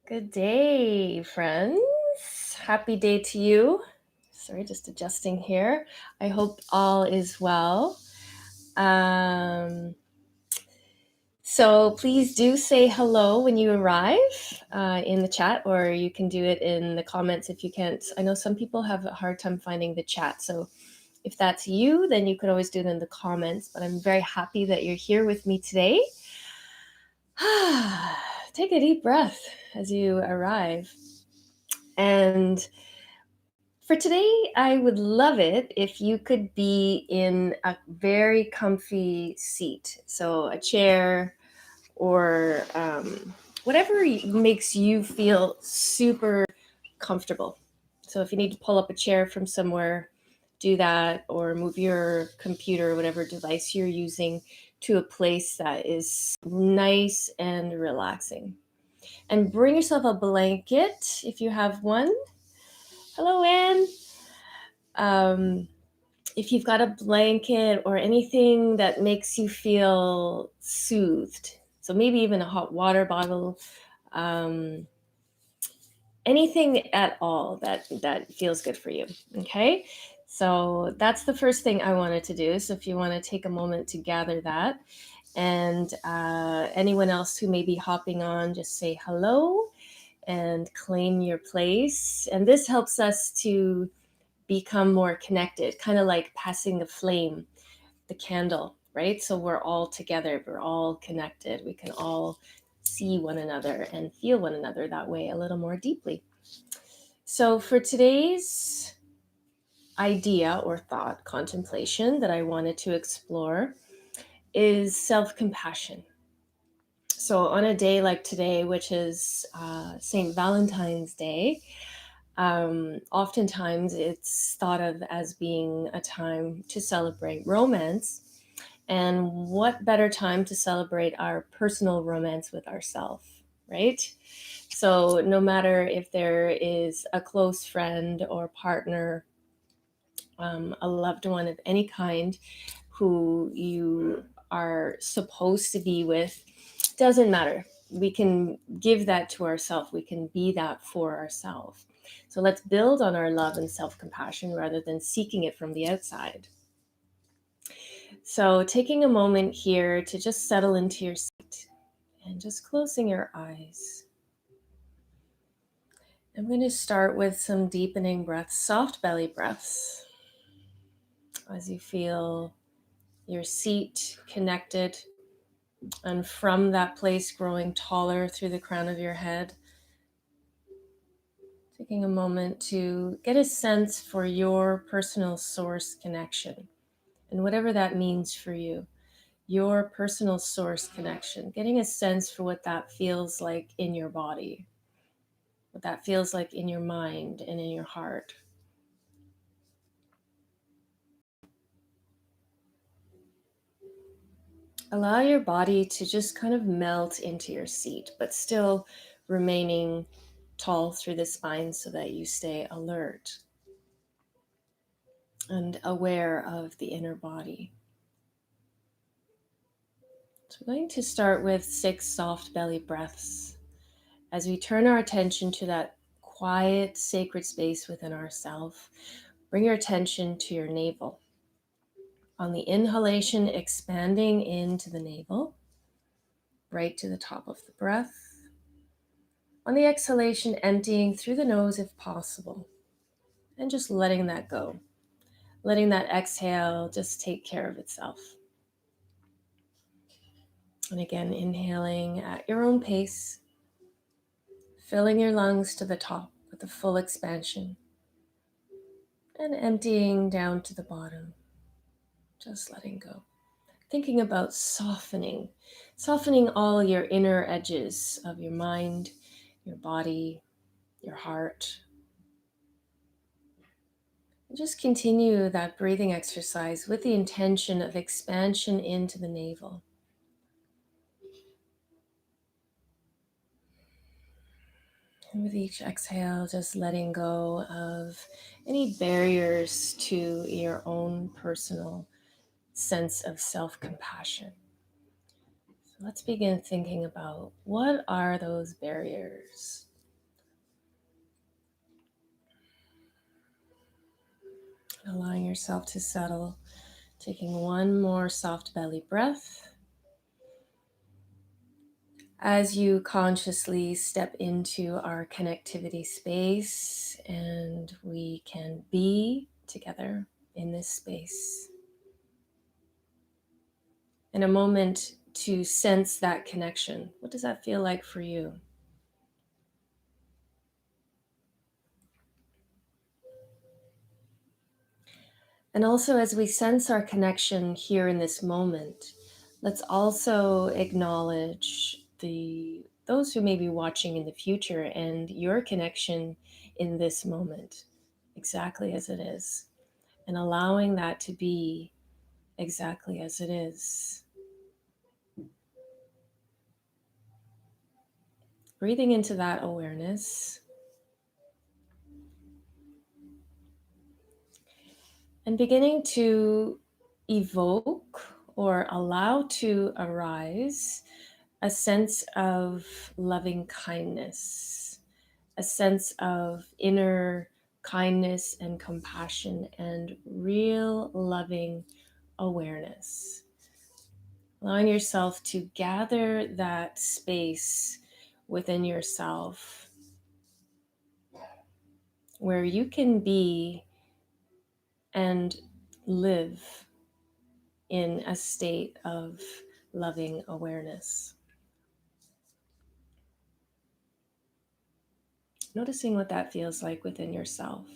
Good day, friends. Happy day to you. Sorry, just adjusting here. I hope all is well. So please do say hello when you arrive in the chat, or you can do it in the comments if you can't. I know some people have a hard time finding the chat. So if that's you, then you could always do it in the comments. But I'm very happy that you're here with me today. Take a deep breath as you arrive. And for today, I would love it if you could be in a very comfy seat. So a chair or whatever makes you feel super comfortable. So if you need to pull up a chair from somewhere, do that, or move your computer or whatever device you're using to a place that is nice and relaxing. And bring yourself a blanket if you have one. Hello, Anne. If you've got a blanket or anything that makes you feel soothed, so maybe even a hot water bottle, anything at all that feels good for you. Okay, so that's the first thing I wanted to do. So if you want to take a moment to gather that, and anyone else who may be hopping on, just say hello and claim your place. And this helps us to become more connected, kind of like passing the flame, the candle, right? So we're all together, we're all connected. We can all see one another and feel one another that way a little more deeply. So for today's idea or thought, contemplation that I wanted to explore is self-compassion. So on a day like today, which is St. Valentine's Day, oftentimes it's thought of as being a time to celebrate romance. And what better time to celebrate our personal romance with ourselves, right? So no matter if there is a close friend or partner, a loved one of any kind who you are supposed to be with, doesn't matter. We can give that to ourselves. We can be that for ourselves. So let's build on our love and self-compassion rather than seeking it from the outside. So taking a moment here to just settle into your seat and just closing your eyes. I'm going to start with some deepening breaths, soft belly breaths, as you feel your seat connected, and from that place growing taller through the crown of your head. Taking a moment to get a sense for your personal source connection, and whatever that means for you, your personal source connection, getting a sense for what that feels like in your body, what that feels like in your mind and in your heart. Allow your body to just kind of melt into your seat, but still remaining tall through the spine so that you stay alert and aware of the inner body. So we're going to start with 6 soft belly breaths as we turn our attention to that quiet, sacred space within ourselves. Bring your attention to your navel. On the inhalation, expanding into the navel, right to the top of the breath. On the exhalation, emptying through the nose if possible, and just letting that go. Letting that exhale just take care of itself. And again, inhaling at your own pace, filling your lungs to the top with a full expansion, and emptying down to the bottom, just letting go. Thinking about softening all your inner edges of your mind, your body, your heart. And just continue that breathing exercise with the intention of expansion into the navel. And with each exhale, just letting go of any barriers to your own personal sense of self-compassion. So let's begin thinking about what are those barriers? Allowing yourself to settle, taking one more soft belly breath. As you consciously step into our connectivity space and we can be together in this space. In a moment to sense that connection. What does that feel like for you? And also, as we sense our connection here in this moment, let's also acknowledge those who may be watching in the future and your connection in this moment, exactly as it is, and allowing that to be exactly as it is. Breathing into that awareness and beginning to evoke or allow to arise a sense of loving kindness, a sense of inner kindness and compassion and real loving awareness. Allowing yourself to gather that space within yourself where you can be and live in a state of loving awareness. Noticing what that feels like within yourself.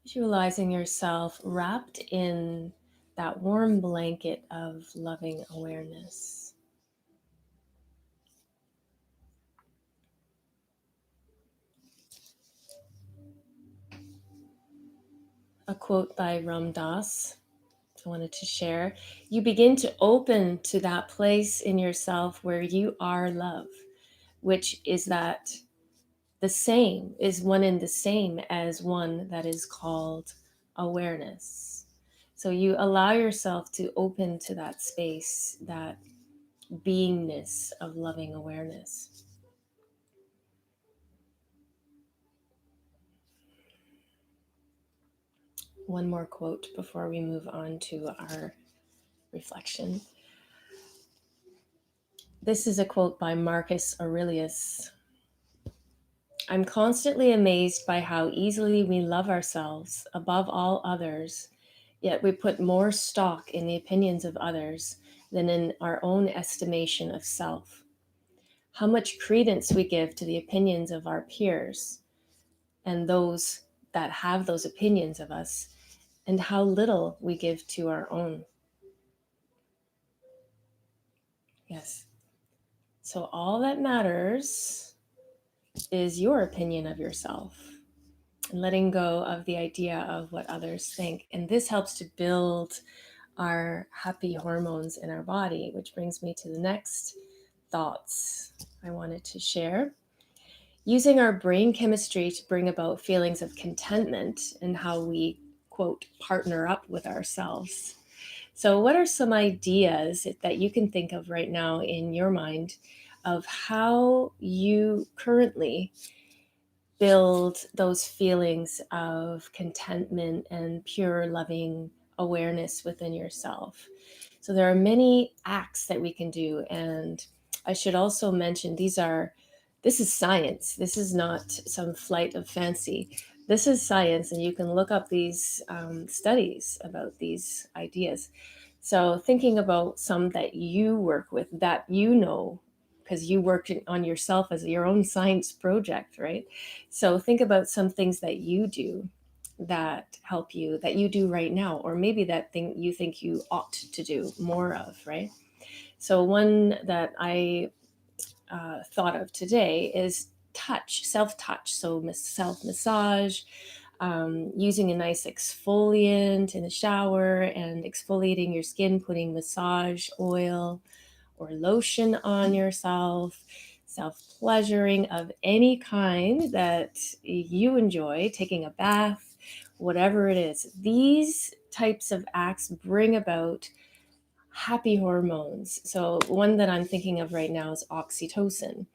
Visualizing yourself wrapped in that warm blanket of loving awareness. A quote by Ram Dass I wanted to share. You begin to open to that place in yourself where you are love, which is that the same, is one and the same as one that is called awareness. So you allow yourself to open to that space, that beingness of loving awareness. One more quote before we move on to our reflection. This is a quote by Marcus Aurelius. I'm constantly amazed by how easily we love ourselves above all others, yet we put more stock in the opinions of others than in our own estimation of self. How much credence we give to the opinions of our peers and those that have those opinions of us, and how little we give to our own. Yes. So all that matters is your opinion of yourself and letting go of the idea of what others think. And this helps to build our happy hormones in our body, which brings me to the next thoughts I wanted to share. Using our brain chemistry to bring about feelings of contentment and how we, quote, partner up with ourselves. So, what are some ideas that you can think of right now in your mind of how you currently build those feelings of contentment and pure loving awareness within yourself? So, there are many acts that we can do. And I should also mention this is science. This is not some flight of fancy. This is science, and you can look up these studies about these ideas. So, thinking about some that you work with that you know, because you worked on yourself as your own science project, right? So, think about some things that you do that help you, that you do right now, or maybe that thing you think you ought to do more of, right? So, one that I thought of today is touch, self touch. So, self massage, using a nice exfoliant in the shower and exfoliating your skin, putting massage oil or lotion on yourself, self pleasuring of any kind that you enjoy, taking a bath, whatever it is. These types of acts bring about happy hormones. So, one that I'm thinking of right now is oxytocin.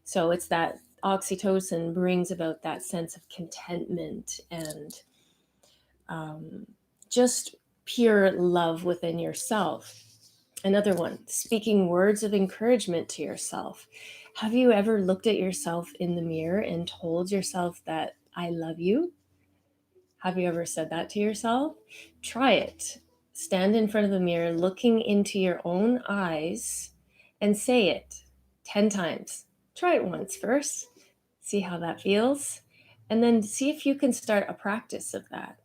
So, it's that oxytocin brings about that sense of contentment and um, just pure love within yourself. Another one, speaking words of encouragement to yourself. Have you ever looked at yourself in the mirror and told yourself that I love you? Have you ever said that to yourself? Try it. Stand in front of the mirror, looking into your own eyes, and say it 10 times. Try it once first, see how that feels, and then see if you can start a practice of that.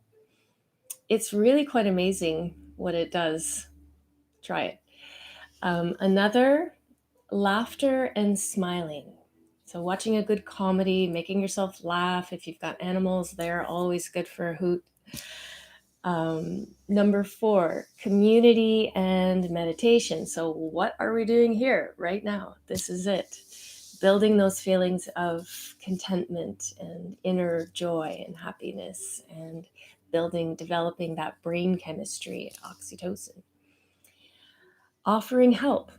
It's really quite amazing what it does. Try it. Another, laughter and smiling. So, watching a good comedy, making yourself laugh. If you've got animals, they're always good for a hoot. Number four, community and meditation. So, what are we doing here right now? This is it. Building those feelings of contentment and inner joy and happiness, and developing that brain chemistry, oxytocin. Offering help.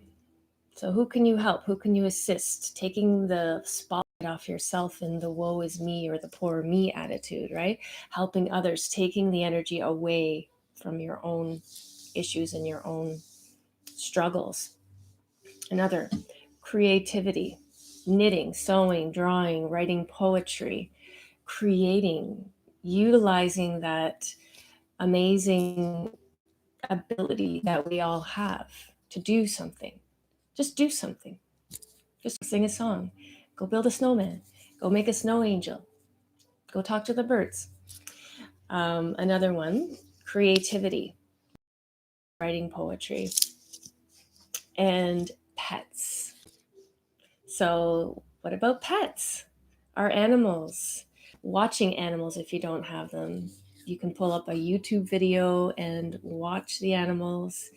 So, who can you help? Who can you assist? Taking the spotlight off yourself and the woe is me or the poor me attitude, right? Helping others, taking the energy away from your own issues and your own struggles. Another, creativity, knitting, sewing, drawing, writing poetry, creating, utilizing that amazing ability that we all have to do something. Just do something. Just sing a song. Go build a snowman. Go make a snow angel. Go talk to the birds. Another one, creativity, writing poetry, and pets. So, what about pets? Our animals. Watching animals if you don't have them. You can pull up a YouTube video and watch the animals,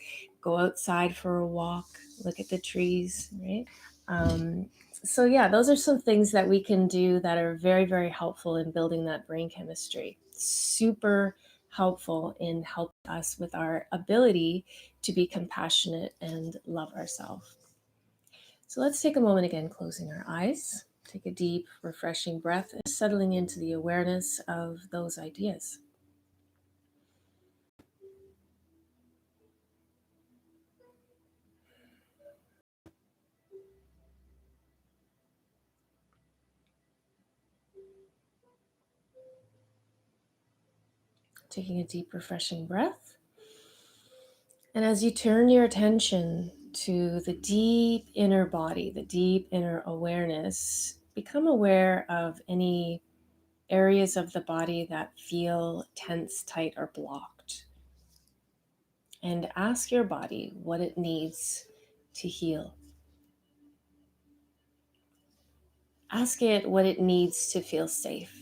go outside for a walk, look at the trees, right? Um, so, yeah, those are some things that we can do that are very, very helpful in building that brain chemistry. Super helpful in helping us with our ability to be compassionate and love ourselves. So let's take a moment again, closing our eyes. Take a deep, refreshing breath and settling into the awareness of those ideas. Taking a deep, refreshing breath. And as you turn your attention to the deep inner body, the deep inner awareness, become aware of any areas of the body that feel tense, tight, or blocked. And ask your body what it needs to heal. Ask it what it needs to feel safe.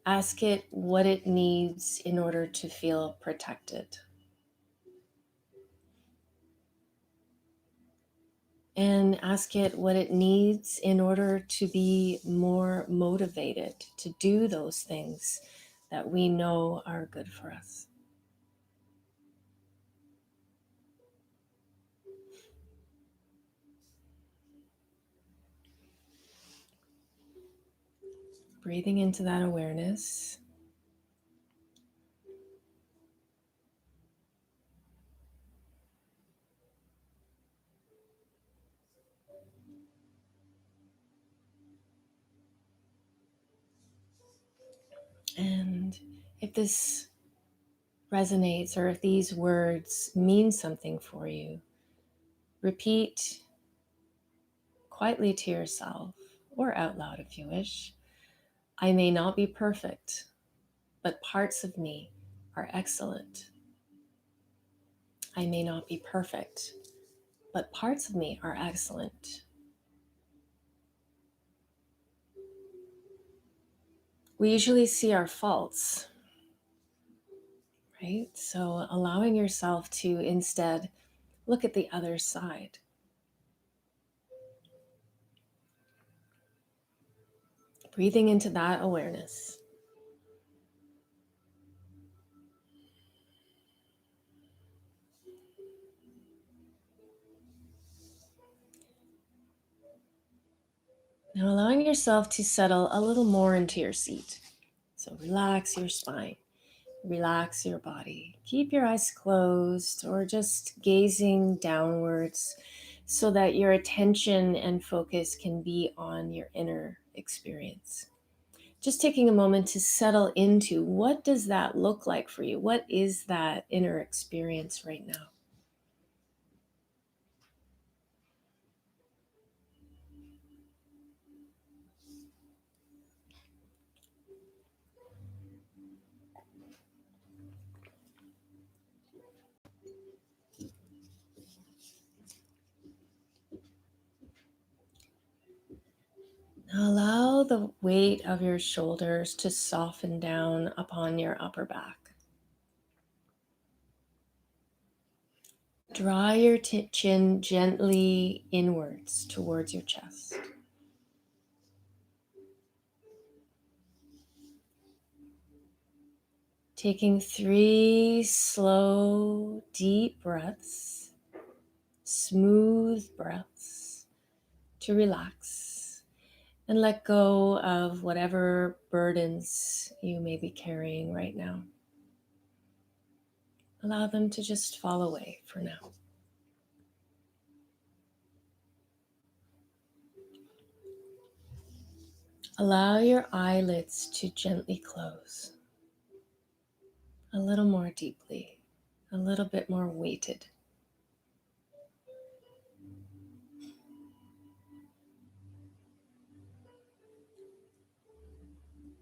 Ask it what it needs in order to feel protected. And ask it what it needs in order to be more motivated to do those things that we know are good for us. Breathing into that awareness. And if this resonates or if these words mean something for you, repeat quietly to yourself or out loud if you wish. I may not be perfect, but parts of me are excellent. I may not be perfect, but parts of me are excellent. We usually see our faults, right? So allowing yourself to instead look at the other side. Breathing into that awareness. Now, allowing yourself to settle a little more into your seat. So, relax your spine, relax your body. Keep your eyes closed or just gazing downwards so that your attention and focus can be on your inner experience. Just taking a moment to settle into what does that look like for you? What is that inner experience right now? Now allow the weight of your shoulders to soften down upon your upper back. Draw your chin gently inwards towards your chest. Taking 3 slow, deep breaths, smooth breaths to relax and let go of whatever burdens you may be carrying right now. Allow them to just fall away for now. Allow your eyelids to gently close, a little more deeply, a little bit more weighted.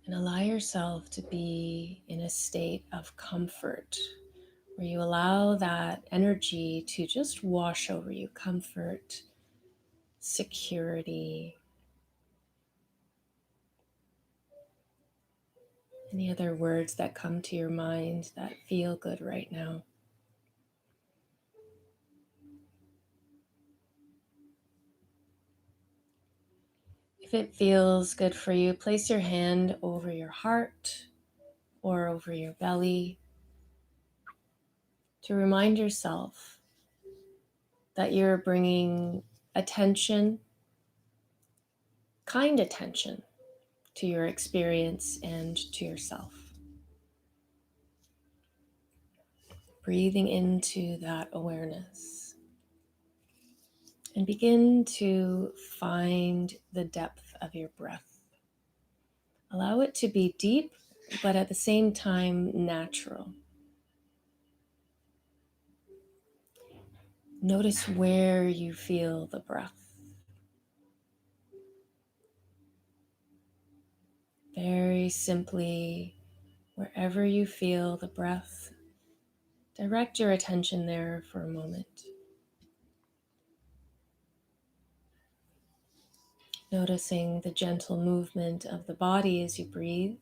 And allow yourself to be in a state of comfort where you allow that energy to just wash over you. Comfort, security, any other words that come to your mind that feel good right now. If it feels good for you, place your hand over your heart or over your belly to remind yourself that you're bringing attention, kind attention, to your experience and to yourself. Breathing into that awareness and begin to find the depth of your breath. Allow it to be deep, but at the same time natural. Notice where you feel the breath. Very simply, wherever you feel the breath, direct your attention there for a moment. Noticing the gentle movement of the body as you breathe.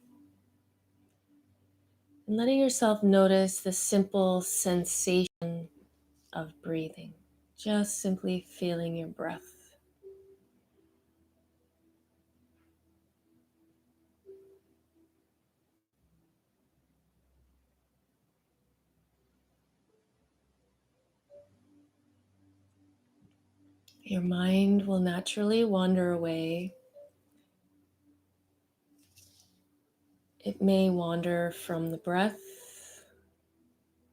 And letting yourself notice the simple sensation of breathing. Just simply feeling your breath. Your mind will naturally wander away. It may wander from the breath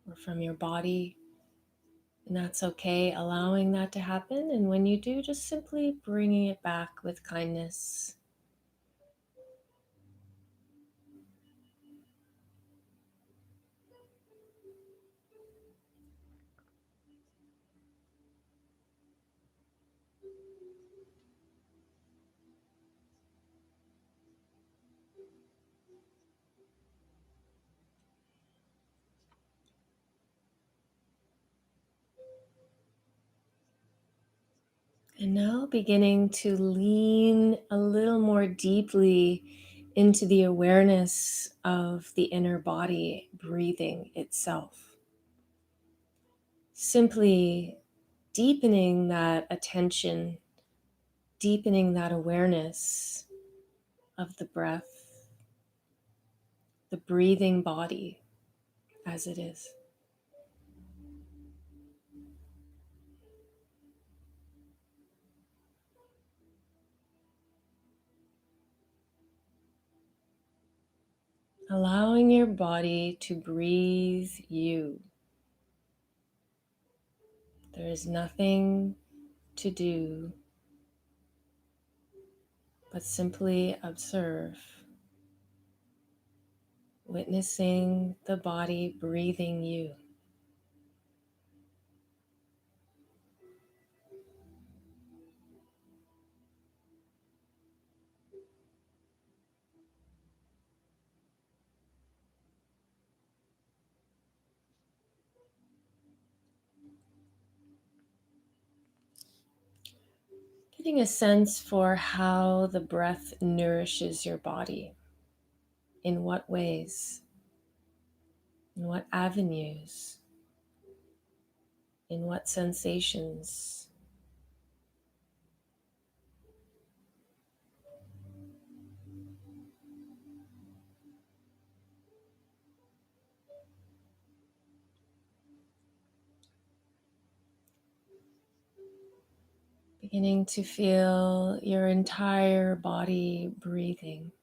or from your body, and that's okay, allowing that to happen. And when you do, just simply bringing it back with kindness. And now beginning to lean a little more deeply into the awareness of the inner body breathing itself. Simply deepening that attention, deepening that awareness of the breath, the breathing body as it is. allowing your body to breathe you. There is nothing to do but simply observe, witnessing the body breathing you. Getting a sense for how the breath nourishes your body, in what ways, in what avenues, in what sensations. Beginning to feel your entire body breathing,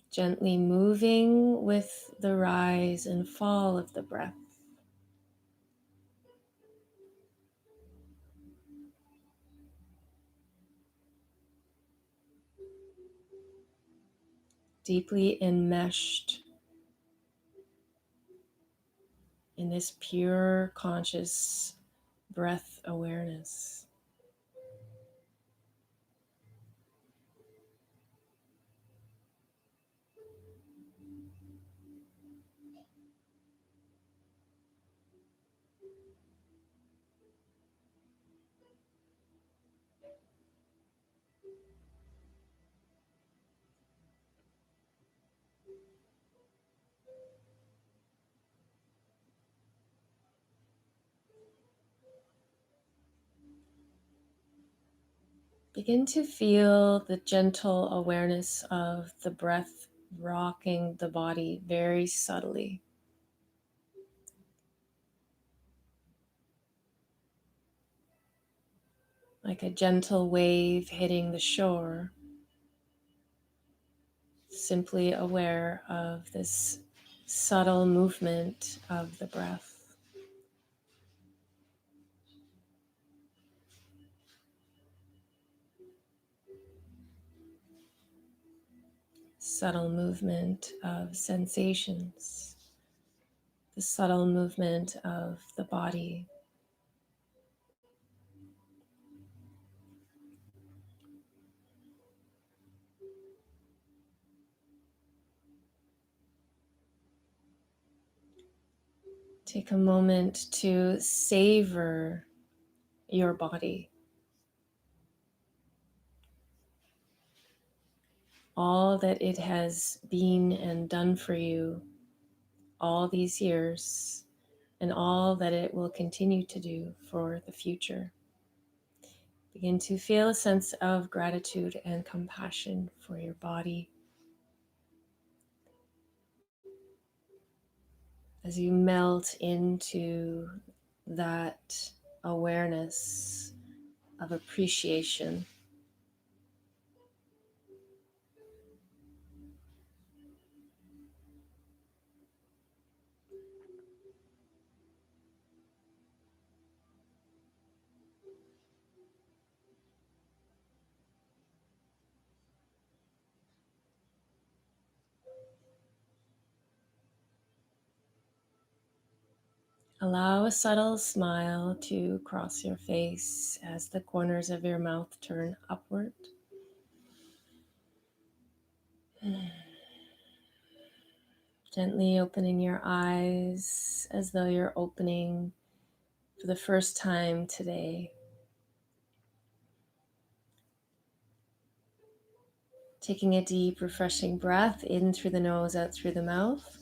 gently moving with the rise and fall of the breath. Deeply enmeshed in this pure conscious breath awareness. Begin to feel the gentle awareness of the breath rocking the body very subtly, like a gentle wave hitting the shore, simply aware of this subtle movement of the breath. Subtle movement of sensations, the subtle movement of the body. Take a moment to savor your body, all that it has been and done for you all these years, and all that it will continue to do for the future. Begin to feel a sense of gratitude and compassion for your body as you melt into that awareness of appreciation. Allow a subtle smile to cross your face as the corners of your mouth turn upward. Gently opening your eyes as though you're opening for the first time today. Taking a deep, refreshing breath in through the nose, out through the mouth.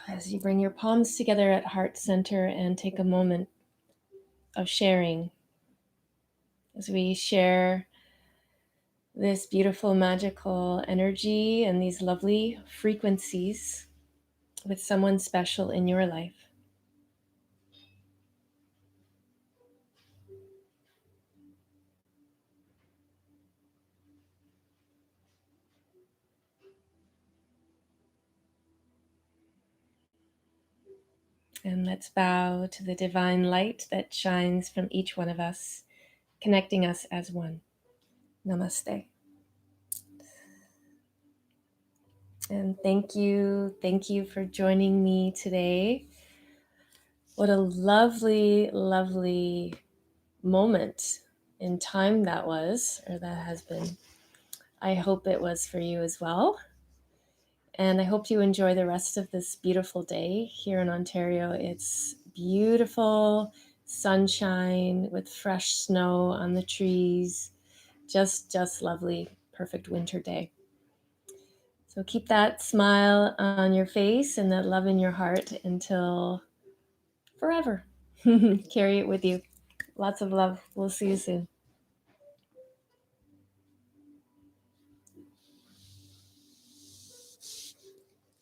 As you bring your palms together at heart center and take a moment of sharing, as we share this beautiful, magical energy and these lovely frequencies with someone special in your life. And let's bow to the divine light that shines from each one of us, connecting us as one. Namaste. And thank you for joining me today. What a lovely, lovely moment in time that was, or that has been. I hope it was for you as well. And I hope you enjoy the rest of this beautiful day here in Ontario. It's beautiful sunshine with fresh snow on the trees. Just lovely, perfect winter day. So keep that smile on your face and that love in your heart until forever. Carry it with you. Lots of love. We'll see you soon.